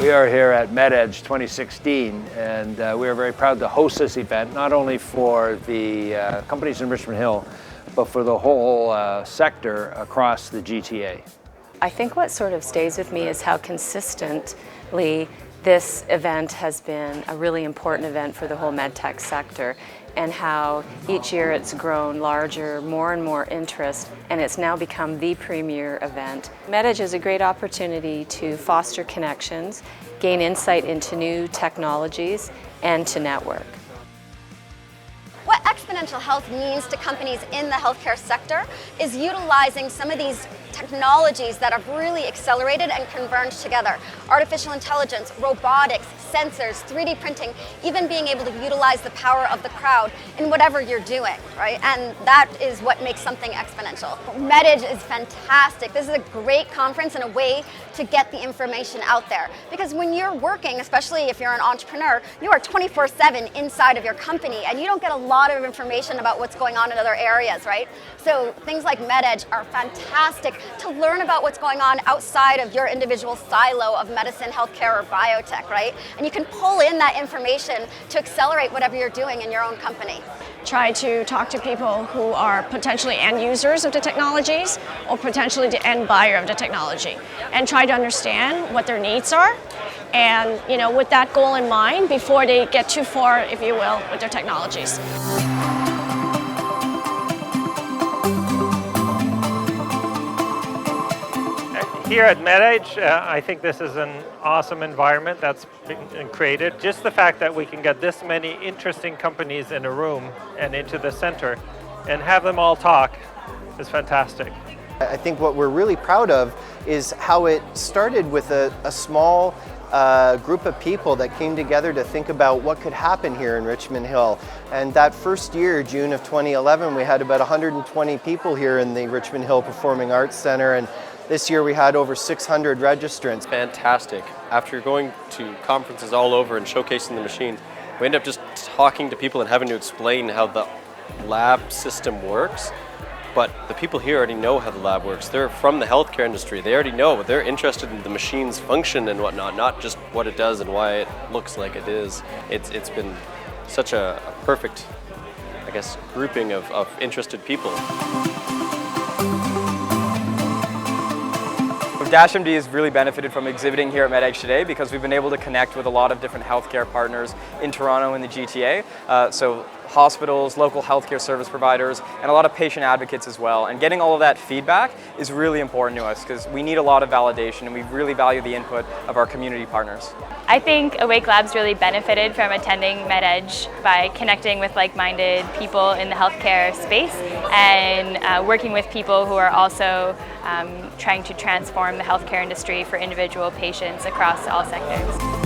We are here at MedEdge 2016, and we are very proud to host this event, not only for the companies in Richmond Hill, but for the whole sector across the GTA. I think what sort of stays with me is how consistently this event has been a really important event for the whole medtech sector, and how each year it's grown larger, more and more interest, and it's now become the premier event. MedEdge is a great opportunity to foster connections, gain insight into new technologies, and to network. What Exponential Health means to companies in the healthcare sector is utilizing some of these technologies that have really accelerated and converged together. Artificial intelligence, robotics, sensors, 3D printing, even being able to utilize the power of the crowd in whatever you're doing, right? And that is what makes something exponential. MedEdge is fantastic. This is a great conference and a way to get the information out there. Because when you're working, especially if you're an entrepreneur, you are 24/7 inside of your company, and you don't get a lot of information about what's going on in other areas, right? So things like MedEdge are fantastic to learn about what's going on outside of your individual silo of medicine, healthcare, or biotech, right? And you can pull in that information to accelerate whatever you're doing in your own company. Try to talk to people who are potentially end users of the technologies or potentially the end buyer of the technology, and try to understand what their needs are, and with that goal in mind before they get too far, if you will, with their technologies. Here at MedEdge, I think this is an awesome environment that's been created. Just the fact that we can get this many interesting companies in a room and into the center and have them all talk is fantastic. I think what we're really proud of is how it started with a small group of people that came together to think about what could happen here in Richmond Hill. And that first year, June of 2011, we had about 120 people here in the Richmond Hill Performing Arts Center, and this year we had over 600 registrants. Fantastic. After going to conferences all over and showcasing the machine, we end up just talking to people and having to explain how the lab system works. But the people here already know how the lab works. They're from the healthcare industry. They already know. They're interested in the machine's function and whatnot, not just what it does and why it looks like it is. It's been such a perfect, I guess, grouping of interested people. DashMD has really benefited from exhibiting here at MedEdge today because we've been able to connect with a lot of different healthcare partners in Toronto and the GTA. So hospitals, local healthcare service providers, and a lot of patient advocates as well. And getting all of that feedback is really important to us because we need a lot of validation, and we really value the input of our community partners. I think Awake Labs really benefited from attending MedEdge by connecting with like-minded people in the healthcare space and working with people who are also trying to transform the healthcare industry for individual patients across all sectors.